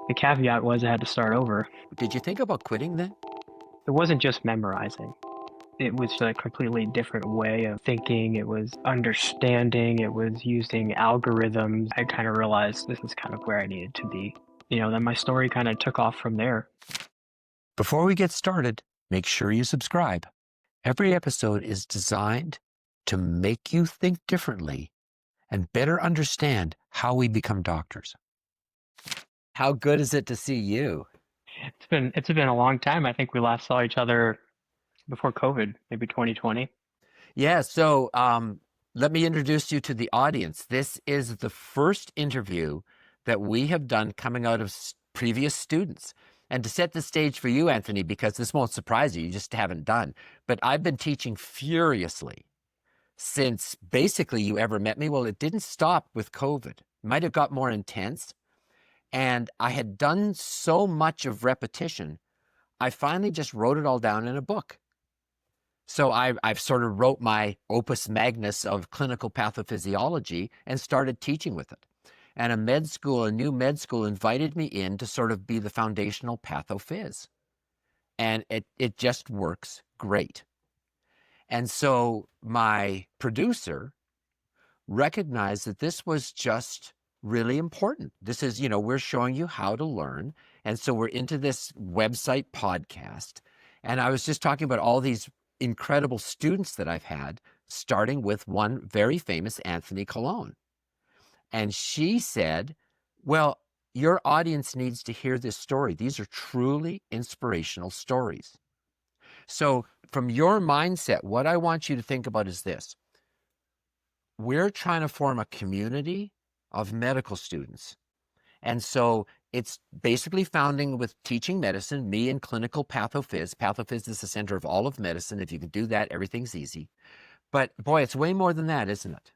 The caveat was I had to start over. Did you think about quitting then? It wasn't just memorizing. It was a completely different way of thinking. It was understanding. It was using algorithms. I kind of realized this is kind of where I needed to be. Then my story kind of took off from there. Before we get started, make sure you subscribe. Every episode is designed to make you think differently and better understand how we become doctors. How good is it to see you? It's been a long time. I think we last saw each other before COVID, maybe 2020. Yeah, so let me introduce you to the audience. This is the first interview that we have done coming out of previous students. And to set the stage for you, Anthony, because this won't surprise you, you just haven't done. But I've been teaching furiously since basically you ever met me. Well, it didn't stop with COVID. Might have got more intense. And I had done so much of repetition, I finally just wrote it all down in a book. So I've sort of wrote my opus magnus of clinical pathophysiology and started teaching with it. And a new med school invited me in to sort of be the foundational pathophys. And it just works great. And so my producer recognized that this was just really important. This is, we're showing you how to learn. And so we're into this website podcast. And I was just talking about all these incredible students that I've had, starting with one very famous, Anthony Colón. And she said, well, your audience needs to hear this story. These are truly inspirational stories. So from your mindset, what I want you to think about is this. We're trying to form a community of medical students. And so it's basically founding with teaching medicine, me and clinical pathophys. Pathophys is the center of all of medicine. If you can do that, everything's easy. But boy, it's way more than that, isn't it?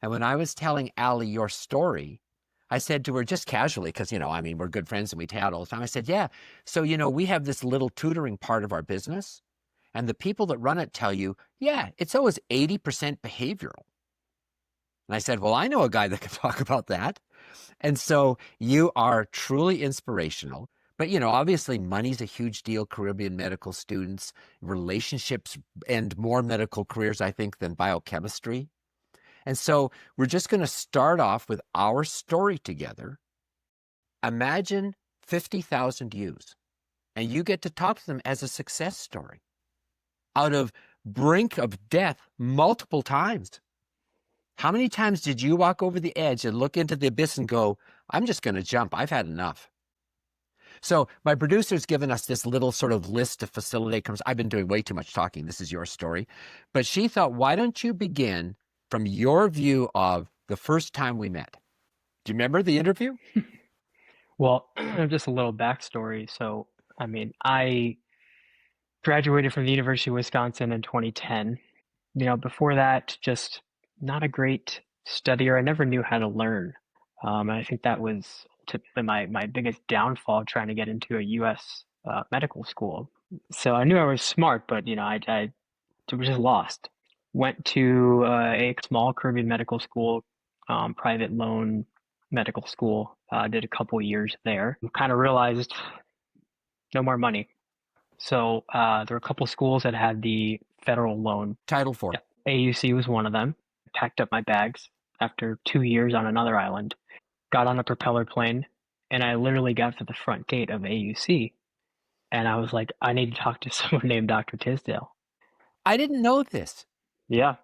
And when I was telling Allie your story, I said to her just casually, because, we're good friends and we chat all the time. I said, yeah, so, we have this little tutoring part of our business. And the people that run it tell you, yeah, it's always 80% behavioral. And I said, well, I know a guy that can talk about that. And so you are truly inspirational. But, obviously money's a huge deal. Caribbean medical students, relationships, and more medical careers, I think, than biochemistry. And so we're just going to start off with our story together. Imagine 50,000 yous, and you get to talk to them as a success story out of brink of death multiple times. How many times did you walk over the edge and look into the abyss and go, I'm just going to jump. I've had enough. So my producer's given us this little sort of list to facilitate. I've been doing way too much talking. This is your story. But she thought, why don't you begin from your view of the first time we met? Do you remember the interview? Well, just a little backstory. So, I graduated from the University of Wisconsin in 2010. Before that, just not a great studier. I never knew how to learn. I think that was typically my biggest downfall trying to get into a U.S. Medical school. So I knew I was smart, but I was just lost. Went to a small Caribbean medical school, private loan medical school. Did a couple years there. Kind of realized no more money. So there were a couple schools that had the federal loan. Title IV. Yeah, AUC was one of them. Packed up my bags after 2 years on another island, got on a propeller plane, and I literally got to the front gate of AUC. And I was like, I need to talk to someone named Dr. Tisdall. I didn't know this. Yeah.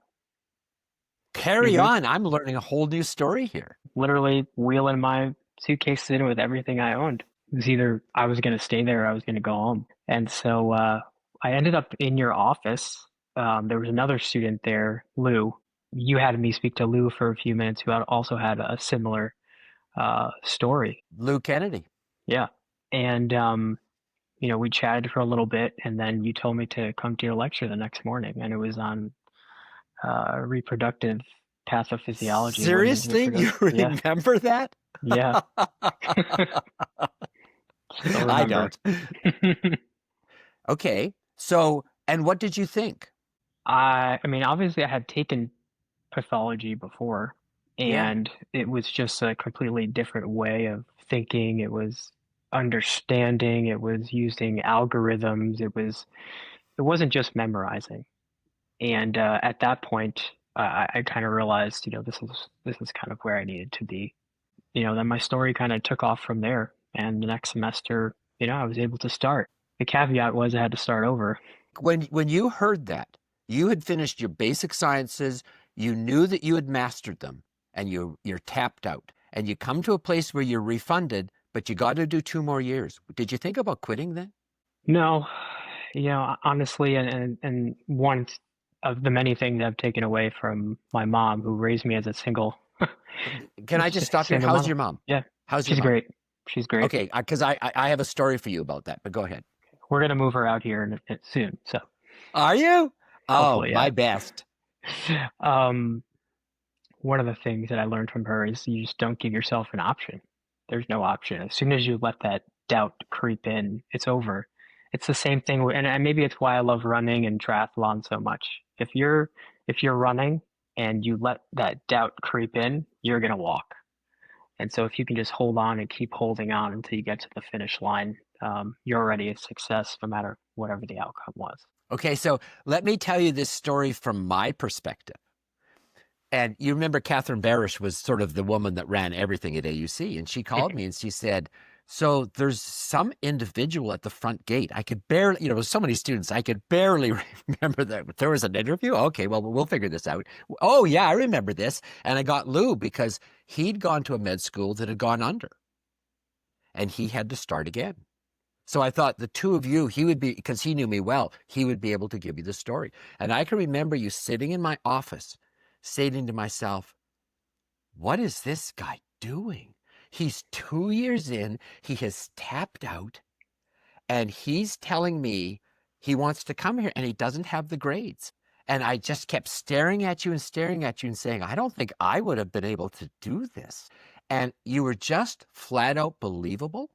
Carry on. I'm learning a whole new story here. Literally wheeling my suitcase in with everything I owned. It was either I was going to stay there or I was going to go home. And so I ended up in your office. There was another student there, Lou. You had me speak to Lou for a few minutes, who also had a similar story. Lou Kennedy. Yeah. And, we chatted for a little bit, and then you told me to come to your lecture the next morning, and it was on reproductive pathophysiology. Seriously? You remember that? Yeah. I don't. Okay. So, and what did you think? Obviously I had taken pathology before, and it was just a completely different way of thinking. It was understanding, it was using algorithms, it wasn't just memorizing. And at that point, I kind of realized, this is kind of where I needed to be. Then my story kind of took off from there. And the next semester, I was able to start. The caveat was I had to start over. When you heard that, you had finished your basic sciences, you knew that you had mastered them, and you're tapped out, and you come to a place where you're refunded, but you got to do 2 more years. Did you think about quitting then? No, honestly, and one of the many things I've taken away from my mom, who raised me as a Can I just stop here? single How's mother. your mom? Yeah, How's your she's mom? great. She's great. Okay, because I have a story for you about that, but go ahead. We're gonna move her out here soon, so Are you? Oh, hopefully, my yeah. best. Um, one of the things that I learned from her is you just don't give yourself an option. There's no option. As soon as you let that doubt creep in, it's over. It's the same thing, and maybe it's why I love running and triathlon so much. If you're running and you let that doubt creep in, you're gonna walk. And so if you can just hold on and keep holding on until you get to the finish line, you're already a success no matter whatever the outcome was. Okay, so let me tell you this story from my perspective. And you remember Catherine Barish was sort of the woman that ran everything at AUC. And she called me and she said, so there's some individual at the front gate. I could barely, with so many students, I could barely remember that there was an interview. Okay, well, we'll figure this out. Oh, yeah, I remember this. And I got Lou because he'd gone to a med school that had gone under and he had to start again. So I thought the two of you, he would be, because he knew me well, he would be able to give you the story. And I can remember you sitting in my office saying to myself, what is this guy doing? He's 2 years in, he has tapped out, and he's telling me he wants to come here and he doesn't have the grades. And I just kept staring at you and saying, I don't think I would have been able to do this. And you were just flat out believable.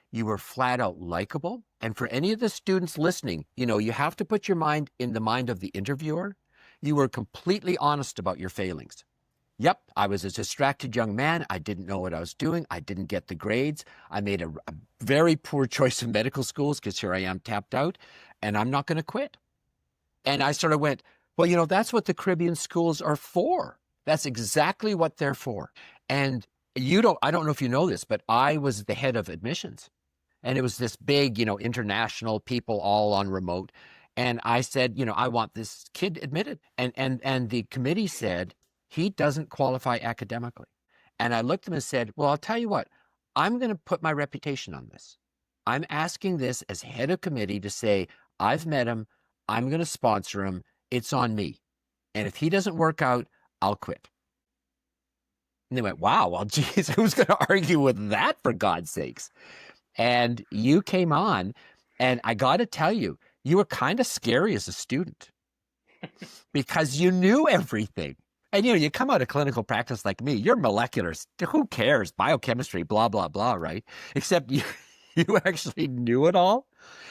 You were flat out likable. And for any of the students listening, you have to put your mind in the mind of the interviewer. You were completely honest about your failings. Yep, I was a distracted young man. I didn't know what I was doing. I didn't get the grades. I made a very poor choice of medical schools because here I am tapped out, and I'm not going to quit. And I sort of went, well, that's what the Caribbean schools are for. That's exactly what they're for. And I don't know if you know this, but I was the head of admissions. And it was this big, international people all on remote. And I said, I want this kid admitted. And the committee said, he doesn't qualify academically. And I looked at him and said, well, I'll tell you what, I'm going to put my reputation on this. I'm asking this as head of committee to say, I've met him. I'm going to sponsor him. It's on me. And if he doesn't work out, I'll quit. And they went, wow, well, geez, who's going to argue with that, for God's sakes? And you came on, and I got to tell you, you were kind of scary as a student because you knew everything. And, you come out of clinical practice like me, you're molecular. Who cares? Biochemistry, blah, blah, blah, right? Except you actually knew it all.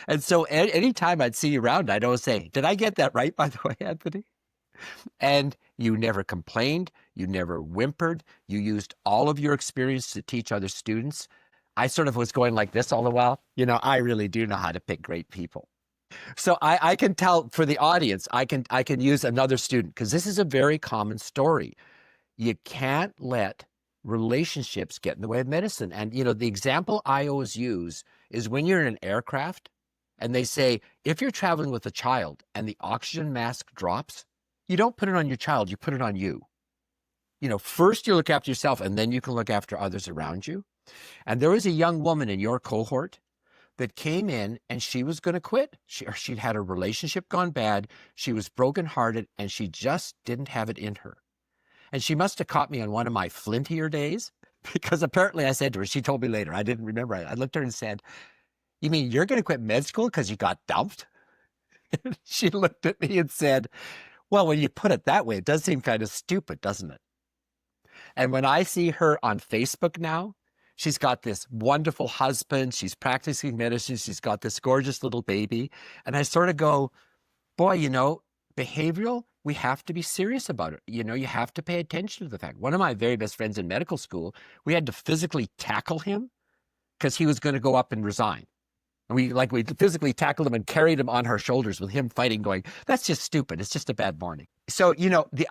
And so anytime I'd see you around, I'd always say, did I get that right, by the way, Anthony? And you never complained. You never whimpered. You used all of your experience to teach other students. I sort of was going like this all the while. I really do know how to pick great people. So I can tell for the audience, I can use another student because this is a very common story. You can't let relationships get in the way of medicine. And, the example I always use is when you're in an aircraft and they say, if you're traveling with a child and the oxygen mask drops, you don't put it on your child, you put it on you. First you look after yourself and then you can look after others around you. And there was a young woman in your cohort that came in and she was going to quit. She'd had a relationship gone bad. She was brokenhearted and she just didn't have it in her. And she must have caught me on one of my flintier days because apparently I said to her, she told me later, I didn't remember. I looked at her and said, you mean you're going to quit med school because you got dumped? She looked at me and said, well, when you put it that way, it does seem kind of stupid, doesn't it? And when I see her on Facebook now, she's got this wonderful husband. She's practicing medicine. She's got this gorgeous little baby. And I sort of go, boy, behavioral, we have to be serious about it. You have to pay attention to the fact. One of my very best friends in medical school, we had to physically tackle him because he was going to go up and resign. And we physically tackled him and carried him on our shoulders with him fighting, going, that's just stupid. It's just a bad morning. So,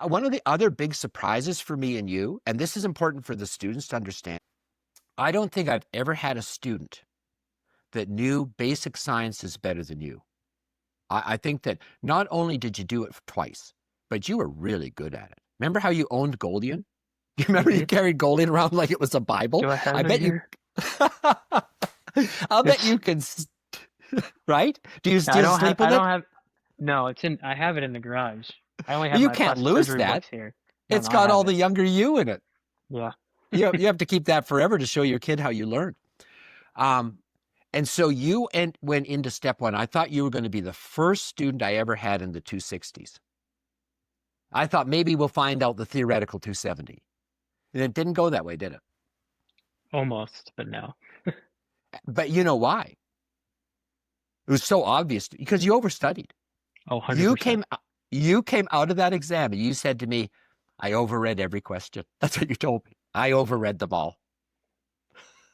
one of the other big surprises for me and you, and this is important for the students to understand, I don't think I've ever had a student that knew basic sciences better than you. I think that not only did you do it twice, but you were really good at it. Remember how you owned Golian? You remember you carried Golian around like it was a Bible? Do I have I it bet here? I'll bet you can, right? Do you I still don't have. sleep with it? No, it's in. I have it in the garage. I only have You my can't plastic lose surgery that. books here. No, It's no, I got all have the it. younger you in it. Yeah. You have to keep that forever to show your kid how you learn. And so you went into step one. I thought you were going to be the first student I ever had in the 260s. I thought maybe we'll find out the theoretical 270. And it didn't go that way, did it? Almost, but no. But you know why? It was so obvious because you overstudied. Oh, 100%. You came out of that exam and you said to me, I overread every question. That's what you told me. I overread them all.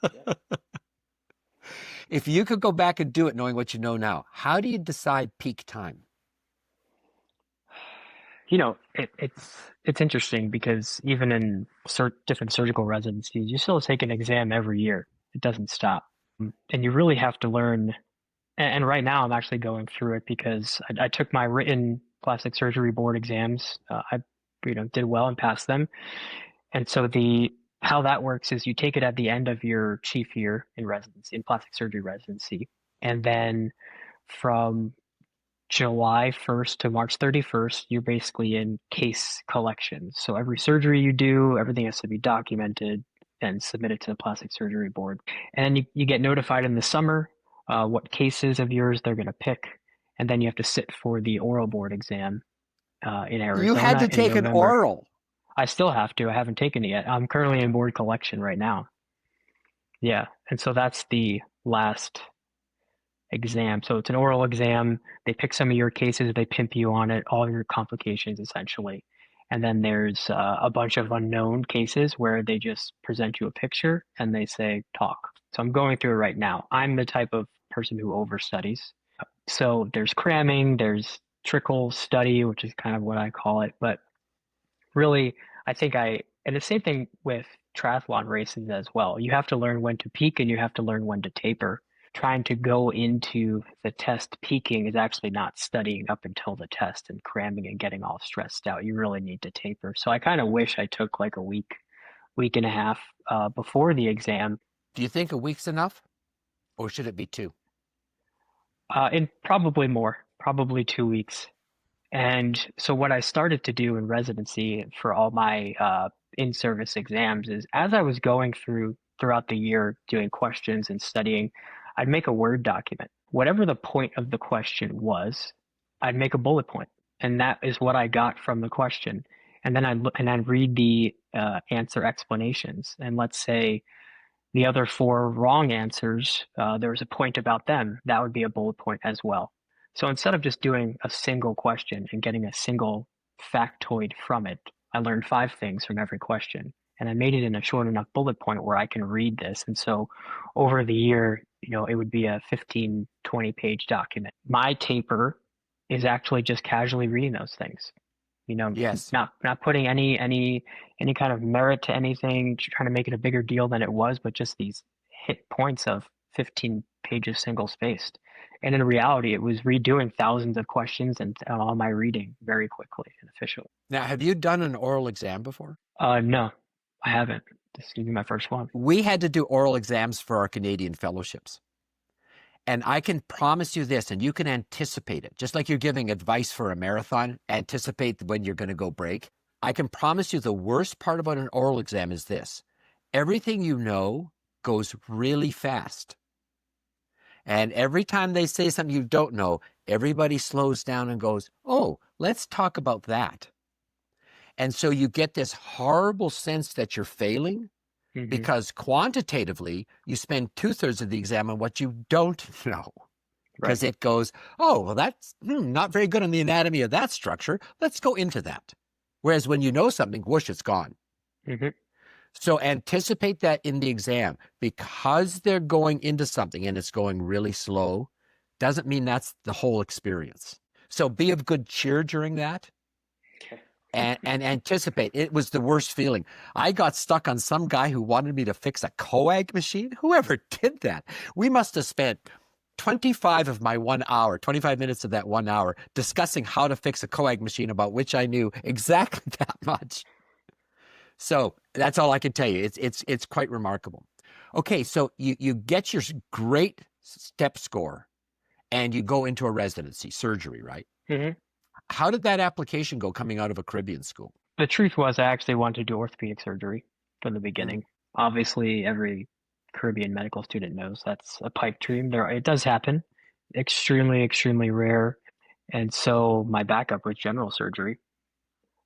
Yeah. If you could go back and do it knowing what you know now, how do you decide peak time? It's interesting because even in different surgical residencies, you still take an exam every year. It doesn't stop. And you really have to learn. And right now I'm actually going through it because I took my written plastic surgery board exams. I did well and passed them. And so how that works is you take it at the end of your chief year in residency, in plastic surgery residency. And then from July 1st to March 31st, you're basically in case collections. So every surgery you do, everything has to be documented and submitted to the plastic surgery board. And then you get notified in the summer what cases of yours they're going to pick. And then you have to sit for the oral board exam in You had Arizona to in take an November. oral. I still have to. I haven't taken it yet. I'm currently in board collection right now. Yeah. And so that's the last exam. So it's an oral exam. They pick some of your cases, they pimp you on it, all your complications essentially. And then there's a bunch of unknown cases where they just present you a picture and they say, talk. So I'm going through it right now. I'm the type of person who overstudies. So there's cramming, there's trickle study, which is kind of what I call it. But really, and the same thing with triathlon races as well. You have to learn when to peak and you have to learn when to taper. Trying to go into the test peaking is actually not studying up until the test and cramming and getting all stressed out. You really need to taper. So I kind of wish I took like a week and a half before the exam. Do you think a week's enough? Or should it be 2? And probably more, probably 2 weeks. And so what I started to do in residency for all my in-service exams is as I was going throughout the year doing questions and studying, I'd make a Word document. Whatever the point of the question was, I'd make a bullet point. And that is what I got from the question. And then I'd read the answer explanations. And let's say the other 4 wrong answers, there was a point about them. That would be a bullet point as well. So instead of just doing a single question and getting a single factoid from it, I learned 5 things from every question. And I made it in a short enough bullet point where I can read this. And so over the year, it would be a 15, 20-page document. My taper is actually just casually reading those things. Yes. Not putting any kind of merit to anything, trying to make it a bigger deal than it was, but just these hit points of 15 pages single spaced. And in reality, it was redoing thousands of questions and all my reading very quickly and efficiently. Now, have you done an oral exam before? No, I haven't. This is gonna be my first one. We had to do oral exams for our Canadian fellowships. And I can promise you this, and you can anticipate it, just like you're giving advice for a marathon, anticipate when you're going to go break. I can promise you the worst part about an oral exam is this. Everything you know goes really fast. And every time they say something you don't know, everybody slows down and goes, oh, let's talk about that. And so you get this horrible sense that you're failing because quantitatively, you spend 2/3 of the exam on what you don't know. Because it goes, oh, well, that's not very good on the anatomy of that structure. Let's go into that. Whereas when you know something, whoosh, it's gone. So anticipate that in the exam. Because they're going into something and it's going really slow, doesn't mean that's the whole experience. So be of good cheer during that and anticipate. It was the worst feeling. I got stuck on some guy who wanted me to fix a coag machine. Whoever did that? We must have spent 25 of my 1 hour, 25 minutes of that 1 hour discussing how to fix a coag machine, about which I knew exactly that much. So that's all I can tell you. It's quite remarkable. Okay, so you get your great step score and you go into a residency, surgery, right? Hmm. How did that application go coming out of a Caribbean school? The truth was, I actually wanted to do orthopedic surgery from the Mm. beginning. Obviously, every Caribbean medical student knows that's a pipe dream. It does happen, extremely, extremely rare. And so my backup was general surgery,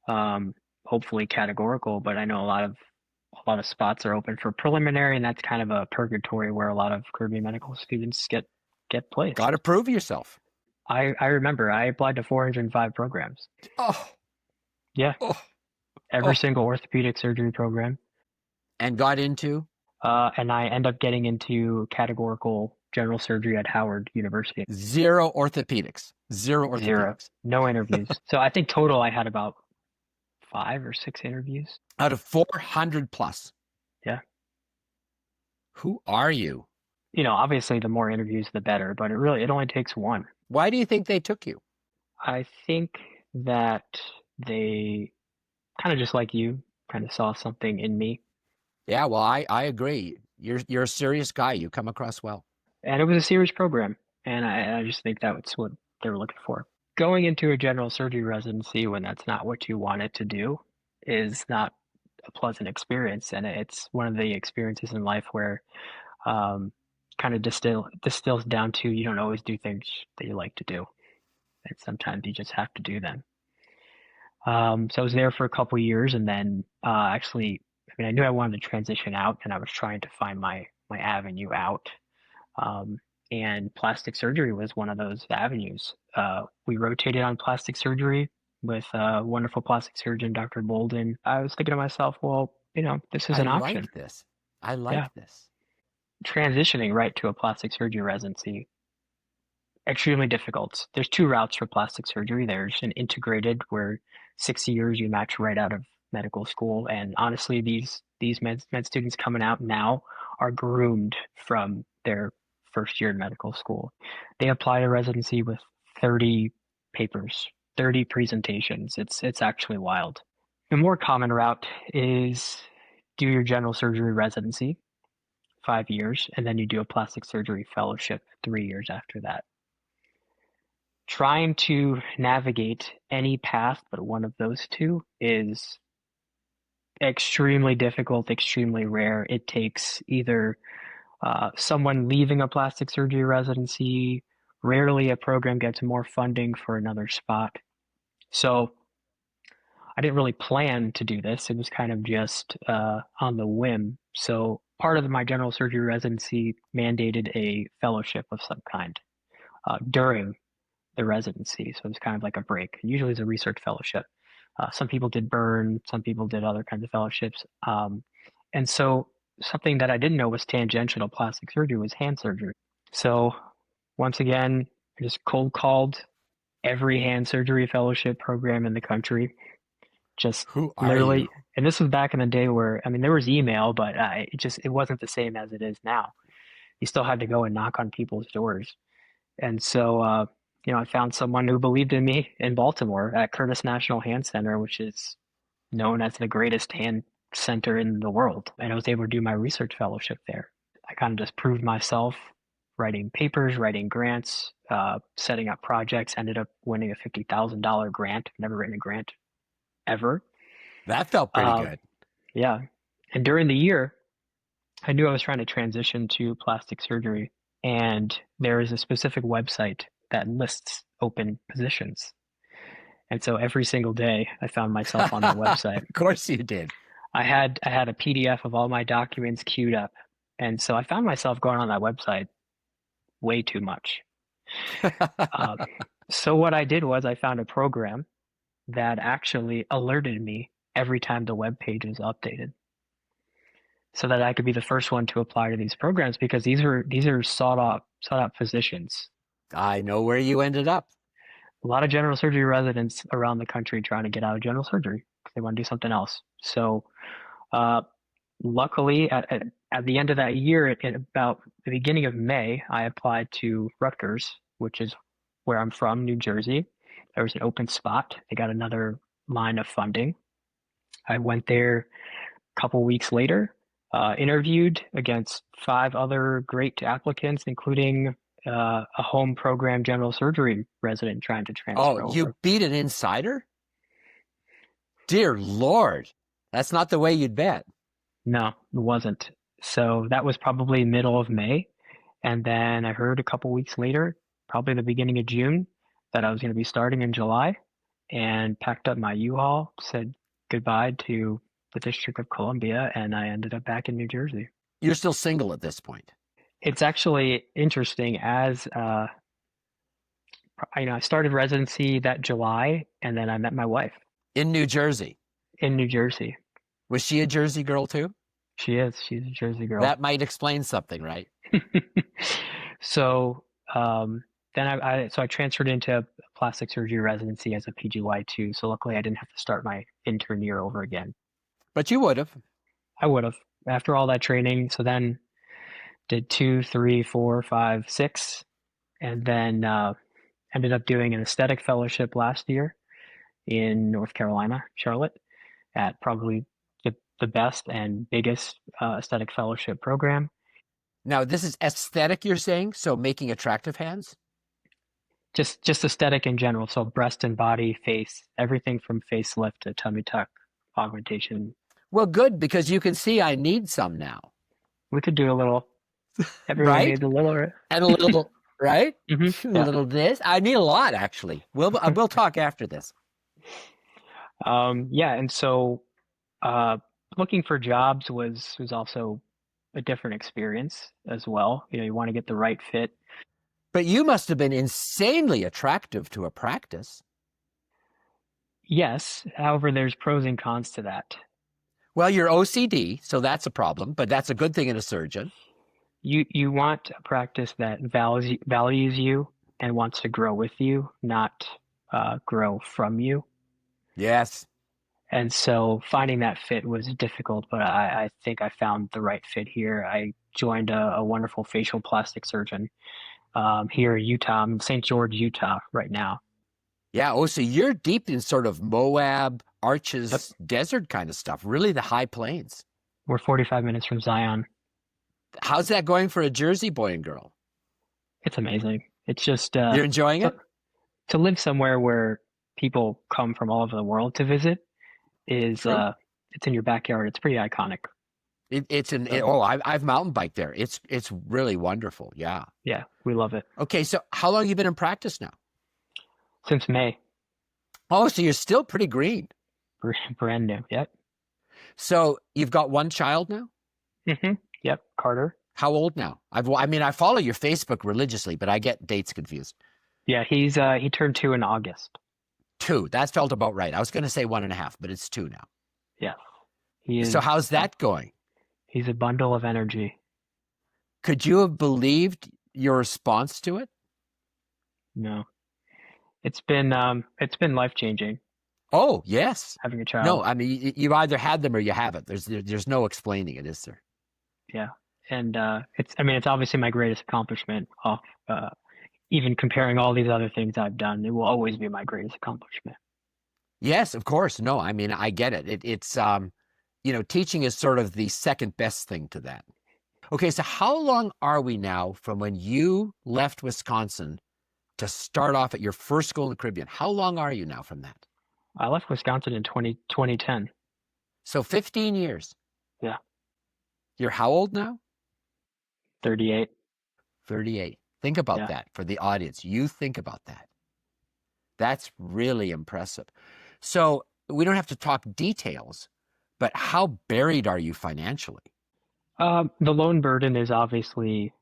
hopefully categorical, but I know a lot of spots are open for preliminary, and that's kind of a purgatory where a lot of Caribbean medical students get Got to placed. prove yourself. I remember I applied to 405 programs. Oh, Yeah, oh, every oh. single orthopedic surgery program. And got into And I end up getting into categorical general surgery at Howard University. zero orthopedics. Zero Zero. orthopedics. No interviews. So I think total I had about 5 or 6 interviews. Out of 400 plus. Yeah. Who are you? Obviously the more interviews the better, but it only takes one. Why do you think they took you? I think that they kind of just like you, kind of saw something in me. Yeah, well, I agree. You're a serious guy. You come across well. And it was a serious program. And I just think that's what they were looking for. Going into a general surgery residency when that's not what you wanted to do is not a pleasant experience. And it's one of the experiences in life where kind of distills down to you don't always do things that you like to do. And sometimes you just have to do them. So I was there for a couple of years, and then actually, I mean, I knew I wanted to transition out, and I was trying to find my avenue out. Um, and plastic surgery was one of those avenues. We rotated on plastic surgery with a wonderful plastic surgeon, Dr. Bolden. I was thinking to myself, well, this is I an option. like this. I Yeah, like this. transitioning right to a plastic surgery residency extremely difficult. There's two routes for plastic surgery. There's an integrated where 6 years you match right out of medical school. And honestly, these med students coming out now are groomed from their first year in medical school. They apply to residency with 30 papers, 30 presentations. It's actually wild. The more common route is do your general surgery residency, 5 years, and then you do a plastic surgery fellowship 3 years after that. Trying to navigate any path but one of those two is extremely difficult, extremely rare. It takes either someone leaving a plastic surgery residency. Rarely a program gets more funding for another spot. So I didn't really plan to do this. It was kind of just on the whim. So part of my general surgery residency mandated a fellowship of some kind during the residency. So it's kind of like a break. Usually it's a research fellowship. Some people did burn, some people did other kinds of fellowships. And so something that I didn't know was tangential to plastic surgery was hand surgery. So once again, I just cold called every hand surgery fellowship program in the country. Just Who are literally, you? and this was back in the day where, I mean, there was email, but it wasn't the same as it is now. You still had to go and knock on people's doors. And so, I found someone who believed in me in Baltimore at Curtis National Hand Center, which is known as the greatest hand center in the world. And I was able to do my research fellowship there. I kind of just proved myself writing papers, writing grants, setting up projects, ended up winning a $50,000 grant. I've never written a grant ever. That felt pretty Uh, good. yeah. And during the year, I knew I was trying to transition to plastic surgery, and there is a specific website that lists open positions. And so every single day I found myself on that website. Of course you did. I had a PDF of all my documents queued up. And so I found myself going on that website way too much. Uh, so what I did was I found a program that actually alerted me every time the web page was updated. so that I could be the first one to apply to these programs because these are sought out positions. I know where you ended up. A lot of general surgery residents around the country trying to get out of general surgery because they want to do something else. So, uh, luckily, at the end of that year, at about the beginning of May, I applied to Rutgers, which is where I'm from, New Jersey. There was an open spot. They got another line of funding. I went there a couple weeks later, interviewed against five other great applicants, including a home program general surgery resident trying to Oh, transfer you over. beat an insider? Dear Lord, that's not the way you'd bet. No, it wasn't. So that was probably middle of May. And then I heard a couple weeks later, probably the beginning of June, that I was going to be starting in July and packed up my U-Haul, said goodbye to the District of Columbia, and I ended up back in New Jersey. You're still single at this point. It's actually interesting as I started residency that July, and then I met my wife In New Jersey. in New Jersey. Was she a Jersey girl too? She is. She's a Jersey girl. That might explain something, right? So then I transferred into plastic surgery residency as a PGY2. So luckily I didn't have to start my intern year over again. But you would have. I would have after all that training. So then did 2, 3, 4, 5, 6, and then ended up doing an aesthetic fellowship last year in North Carolina, Charlotte, at probably the best and biggest aesthetic fellowship program. Now, this is aesthetic, you're saying? So making attractive hands? Just aesthetic in general. So breast and body, face, everything from facelift to tummy tuck, augmentation. Well, good, because you can see I need some now, We could do a little. Everyone right? needs a little. And a little, right? Hmm. A Yeah. little this. I need a lot, actually. We'll talk after this. Yeah. And so uh, looking for jobs was also a different experience as well. You want to get the right fit. But you must have been insanely attractive to a practice. Yes. However, there's pros and cons to that. Well, you're OCD, so that's a problem, but that's a good thing in a surgeon. You want a practice that values you and wants to grow with you, not grow from you. Yes. And so finding that fit was difficult, but I think I found the right fit here. I joined a wonderful facial plastic surgeon here in Utah. I'm in St. George, Utah right now. Yeah. Oh, so you're deep in sort of Moab, Yep. Arches, desert kind of stuff, really the high plains. We're 45 minutes from Zion. How's that going for a Jersey boy and girl? It's amazing. It's just You're enjoying it? to live somewhere where people come from all over the world to visit is True. it's in your backyard. It's pretty iconic. I've mountain biked there. It's really wonderful. Yeah. Yeah, we love it. Okay, so how long have you been in practice now? Since May, Oh, so you're still pretty green. brand new. Yep. So you've got one child now? Hmm. Yep. Carter. How old now? I follow your Facebook religiously, but I get dates confused. Yeah, he turned 2 in August. 2. That felt about right. I was going to say 1.5, but it's 2 now. Yeah. He is So how's that going? he's a bundle of energy. Could you have believed your response to it? No. It's been life-changing Oh, yes. having a child. No, I mean, you either had them or you haven't. There's no explaining it, is there? Yeah. And it's obviously my greatest accomplishment off even comparing all these other things I've done. It will always be my greatest accomplishment. Yes, of course. No, I mean, I get it. It's teaching is sort of the second best thing to that. Okay, so how long are we now from when you left Wisconsin to start off at your first school in the Caribbean? How long are you now from that? I left Wisconsin in 2010. So 15 years. Yeah. You're how old now? 38. 38. Think about Yeah. that for the audience. You think about that. That's really impressive. So we don't have to talk details, but how buried are you financially? The loan burden is obviously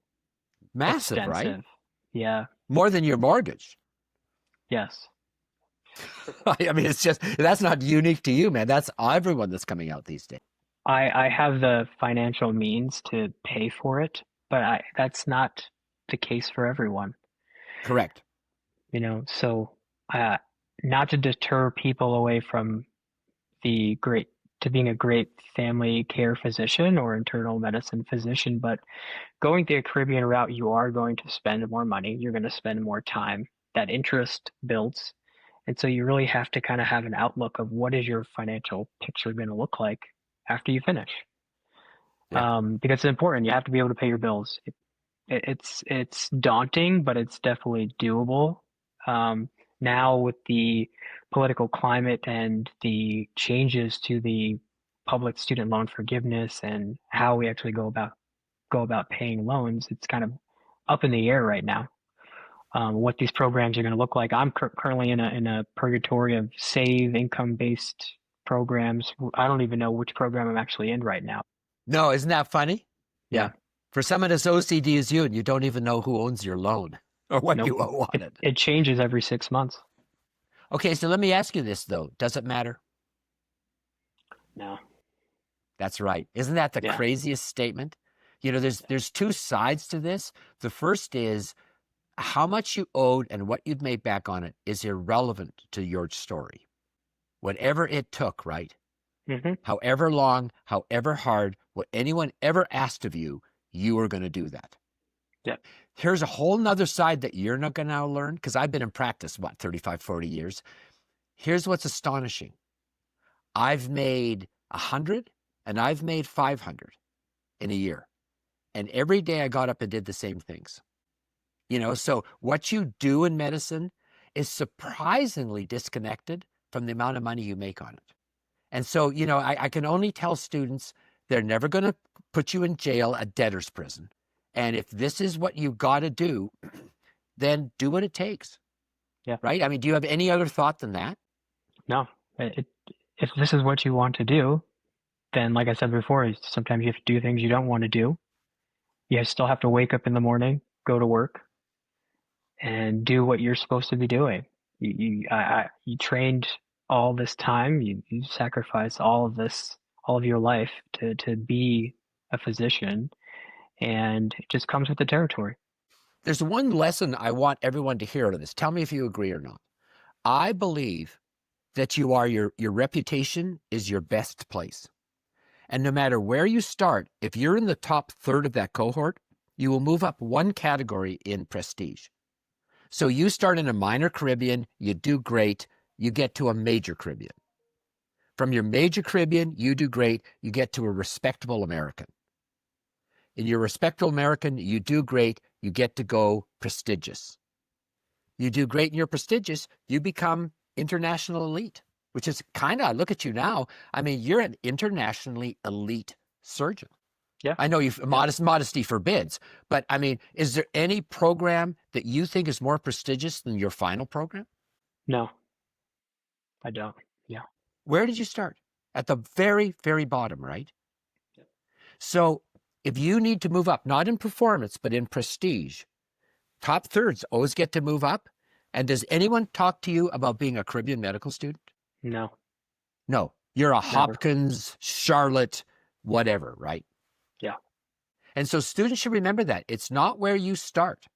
Massive, right? extensive. Yeah. More than your mortgage. Yes. I mean, that's not unique to you, man. That's everyone that's coming out these days. I have the financial means to pay for it, but that's not the case for everyone, Correct. so uh, not to deter people away from the great to being a great family care physician or internal medicine physician, but going the Caribbean route, you are going to spend more money. You're going to spend more time. That interest builds. And so you really have to kind of have an outlook of what is your financial picture going to look like after you finish. Yeah. Because it's important. You have to be able to pay your bills. It's daunting, but it's definitely doable. Now with the political climate and the changes to the public student loan forgiveness and how we actually go about paying loans, it's kind of up in the air right now. What these programs are going to look like. I'm currently in a purgatory of save income based programs. I don't even know which program I'm actually in right now. No, isn't that funny? Yeah. Yeah. For someone as OCD as you, and you don't even know who owns your loan or what Nope. you owe on It it. it changes every 6 months. Okay, so let me ask you this though. Does it matter? No. That's right. Isn't that the Yeah. craziest statement? There's two sides to this. The first is how much you owed and what you've made back on it is irrelevant to your story. Whatever it took, right? Hmm. However long, however hard, what anyone ever asked of you, you are going to do that. Yeah. Here's a whole nother side that you're not going to learn because I've been in practice, 35, 40 years. Here's what's astonishing. I've made 100 and I've made 500 in a year. And every day I got up and did the same things. So what you do in medicine is surprisingly disconnected from the amount of money you make on it. And so, I can only tell students they're never going to put you in jail, a debtor's prison. And if this is what you got to do, then do what it takes. Yeah. Right? I mean, do you have any other thought than that? No. If this is what you want to do, then like I said before, sometimes you have to do things you don't want to do. You still have to wake up in the morning, go to work, and do what you're supposed to be doing. You trained all this time. You sacrificed all of your life to be a physician, and it just comes with the territory. There's one lesson I want everyone to hear out of this. Tell me if you agree or not. I believe that your reputation is your best place. And no matter where you start, if you're in the top third of that cohort, you will move up one category in prestige. So you start in a minor Caribbean, you do great, you get to a major Caribbean. From your major Caribbean, you do great, you get to a respectable American. In your respectable American, you do great, you get to go prestigious. You do great in your prestigious, you become international elite, which is kind of, look at you now. I mean, you're an internationally elite surgeon. Yeah. I know Yeah. modesty forbids, but I mean, is there any program that you think is more prestigious than your final program? No, I don't. Yeah. Where did you start? At the very, very bottom, right? Yep. So if you need to move up, not in performance, but in prestige, top thirds always get to move up. And does anyone talk to you about being a Caribbean medical student? No, No, you're a never. Hopkins, Charlotte, whatever, right? Yeah. And so students should remember that. It's not where you start.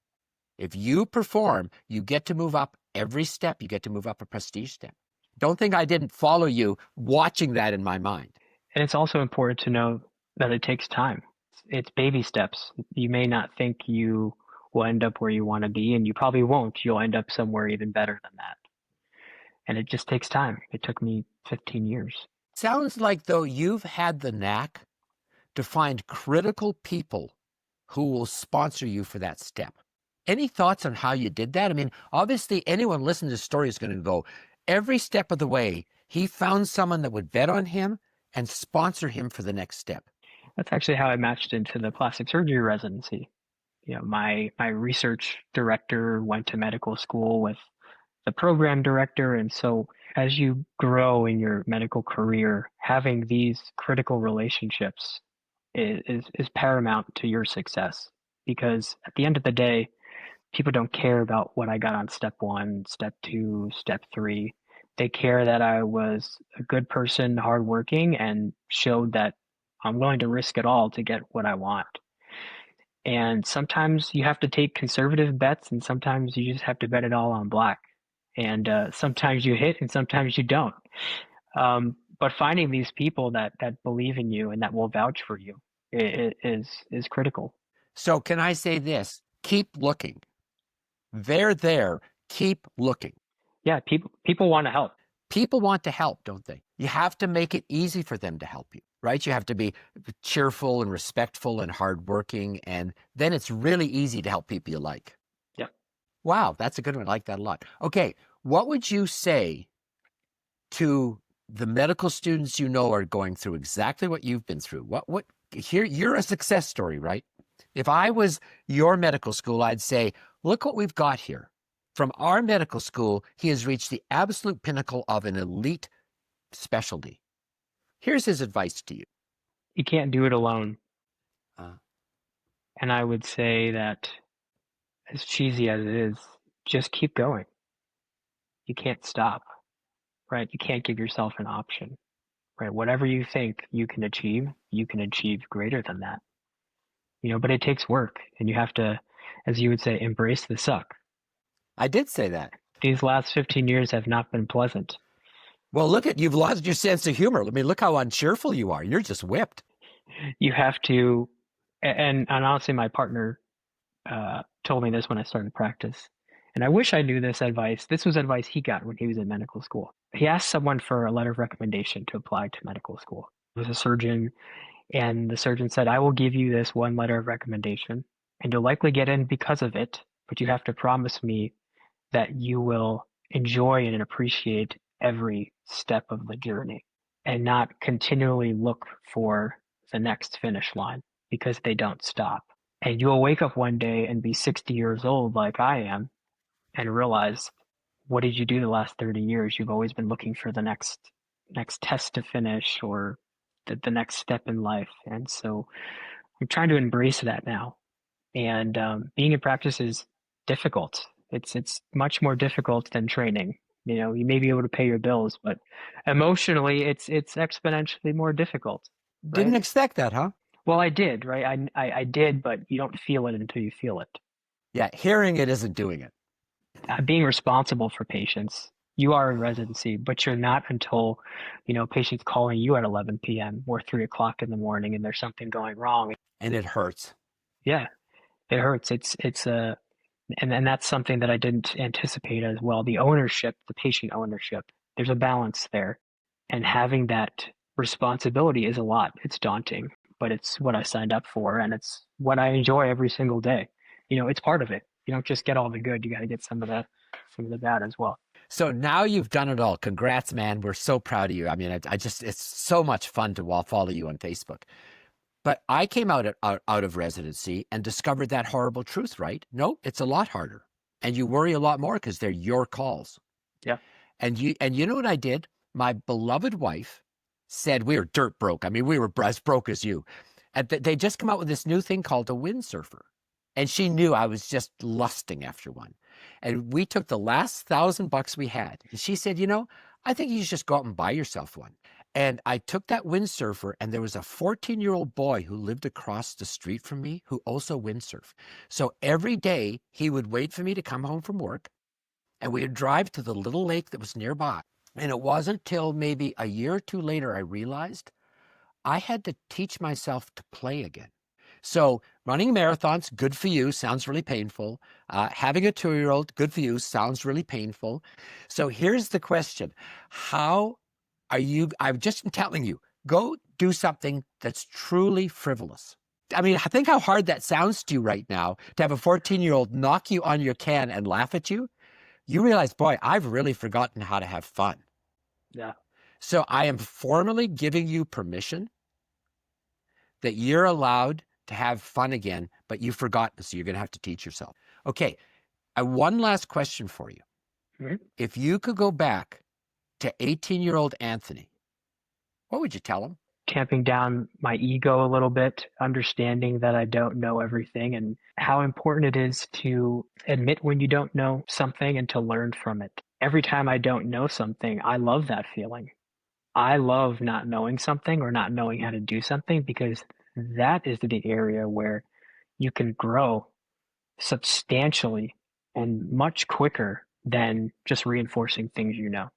If you perform, you get to move up every step. You get to move up a prestige step. Don't think I didn't follow you watching that in my mind. And it's also important to know that it takes time. It's baby steps. You may not think you will end up where you want to be, and you probably won't. You'll end up somewhere even better than that. And it just takes time. It took me 15 years. Sounds like, though, you've had the knack to find critical people who will sponsor you for that step. Any thoughts on how you did that? I mean, obviously, anyone listening to the story is going to go, every step of the way, he found someone that would bet on him and sponsor him for the next step. That's actually how I matched into the plastic surgery residency. My research director went to medical school with the program director, and so as you grow in your medical career, having these critical relationships is paramount to your success. Because at the end of the day, people don't care about what I got on step one, step two, step three. They care that I was a good person, hardworking, and showed that I'm willing to risk it all to get what I want. And sometimes you have to take conservative bets, and sometimes you just have to bet it all on black. And sometimes you hit, and sometimes you don't. But finding these people that believe in you and that will vouch for you is critical. So can I say this? Keep looking. They're there. Keep looking. Yeah, people want to help. People want to help, don't they? You have to make it easy for them to help you, right? You have to be cheerful and respectful and hardworking, and then it's really easy to help people you like. Yeah. Wow, that's a good one. I like that a lot. Okay, what would you say to the medical students you know are going through exactly what you've been through? What here, you're a success story, right? If I was your medical school, I'd say, look what we've got here. From our medical school, he has reached the absolute pinnacle of an elite specialty. Here's his advice to you. You can't do it alone. Uh, And I would say that, as cheesy as it is, just keep going. You can't stop, right? You can't give yourself an option, right? Whatever you think you can achieve greater than that. But it takes work, and you have to, as you would say, embrace the suck. I did say that. These last 15 years have not been pleasant. Well, you've lost your sense of humor. I mean, look how uncheerful you are. You're just whipped. You have to, and honestly, my partner told me this when I started practice. And I wish I knew this advice. This was advice he got when he was in medical school. He asked someone for a letter of recommendation to apply to medical school. It was a surgeon, and the surgeon said, I will give you this one letter of recommendation, and you'll likely get in because of it, but you have to promise me that you will enjoy and appreciate every step of the journey and not continually look for the next finish line because they don't stop. And you'll wake up one day and be 60 years old like I am and realize, what did you do the last 30 years? You've always been looking for the next test to finish or the next step in life. And so I'm trying to embrace that now. And being in practice is difficult. It's much more difficult than training. You may be able to pay your bills, but emotionally, it's exponentially more difficult, Didn't right? expect that, huh? Well, I did, right? I did, but you don't feel it until you feel it. Yeah, hearing it isn't doing it. Being responsible for patients, you are in residency, but you're not until, patients calling you at 11 p.m. or 3 o'clock in the morning and there's something going wrong. And it hurts. Yeah, it hurts. And that's something that I didn't anticipate as well. The ownership, the patient ownership, there's a balance there. And having that responsibility is a lot. It's daunting, but it's what I signed up for, and it's what I enjoy every single day. It's part of it. You don't just get all the good, you got to get some of the bad as well. So now you've done it all. Congrats, man. We're so proud of you. I mean, it's so much fun to follow you on Facebook. But I came out of residency and discovered that horrible truth, right? No, it's a lot harder. And you worry a lot more because they're your calls. Yeah. And you know what I did? My beloved wife said we were dirt broke. I mean, we were as broke as you. And they just come out with this new thing called a windsurfer. And she knew I was just lusting after one. And we took the last $1,000 we had. And she said, I think you should just go out and buy yourself one. And I took that windsurfer, and there was a 14-year-old boy who lived across the street from me who also windsurfed. So every day he would wait for me to come home from work, and we would drive to the little lake that was nearby. And it wasn't till maybe a year or two later I realized I had to teach myself to play again. So running marathons, good for you, sounds really painful. Having a 2-year-old, good for you, sounds really painful. So here's the question. I'm just telling you, go do something that's truly frivolous. I mean, think how hard that sounds to you right now to have a 14-year-old knock you on your can and laugh at you. You realize, boy, I've really forgotten how to have fun. Yeah. So I am formally giving you permission that you're allowed to have fun again, but you've forgotten, so you're going to have to teach yourself. Okay, one last question for you. Mm-hmm. If you could go back to 18-year-old Anthony, what would you tell him? Tamping down my ego a little bit, understanding that I don't know everything, and how important it is to admit when you don't know something and to learn from it. Every time I don't know something, I love that feeling. I love not knowing something or not knowing how to do something because that is the area where you can grow substantially and much quicker than just reinforcing things you know.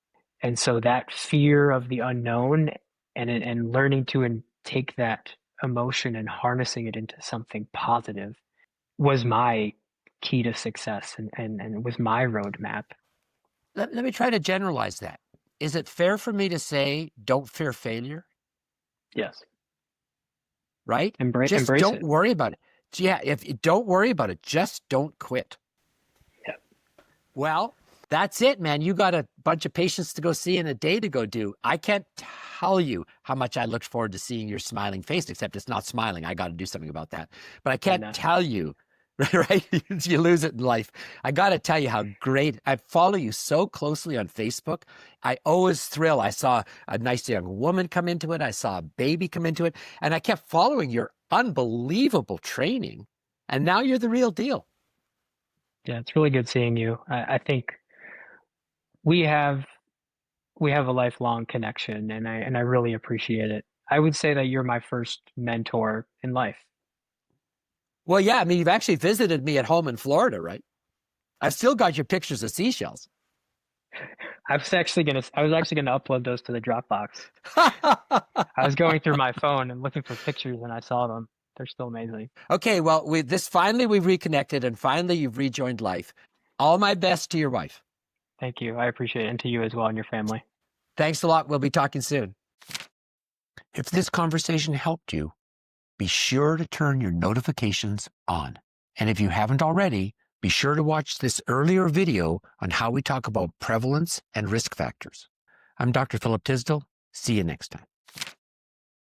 And so that fear of the unknown and learning to take that emotion and harnessing it into something positive was my key to success and was my roadmap. Let me try to generalize that. Is it fair for me to say, don't fear failure? Yes. Right? Just Embrace don't it. worry about it. Yeah, if you don't worry about it, just don't quit. Yeah. Well, that's it, man. You got a bunch of patients to go see and a day to go do. I can't tell you how much I look forward to seeing your smiling face, except it's not smiling. I got to do something about that. But I I can't know. tell you, right? You lose it in life. I got to tell you how great. I follow you so closely on Facebook. I always thrill. I saw a nice young woman come into it. I saw a baby come into it. And I kept following your unbelievable training. And now you're the real deal. Yeah, it's really good seeing you. I think we have a lifelong connection and I really appreciate it. I would say that you're my first mentor in life. Well, yeah, I mean, you've actually visited me at home in Florida, right? I've still got your pictures of seashells. I was actually gonna upload those to the Dropbox. I was going through my phone and looking for pictures and I saw them. They're still amazing. Okay, well, finally we've reconnected and finally you've rejoined life. All my best to your wife. Thank you. I appreciate it, and to you as well and your family. Thanks a lot. We'll be talking soon. If this conversation helped you, be sure to turn your notifications on. And if you haven't already, be sure to watch this earlier video on how we talk about prevalence and risk factors. I'm Dr. Philip Tisdall. See you next time.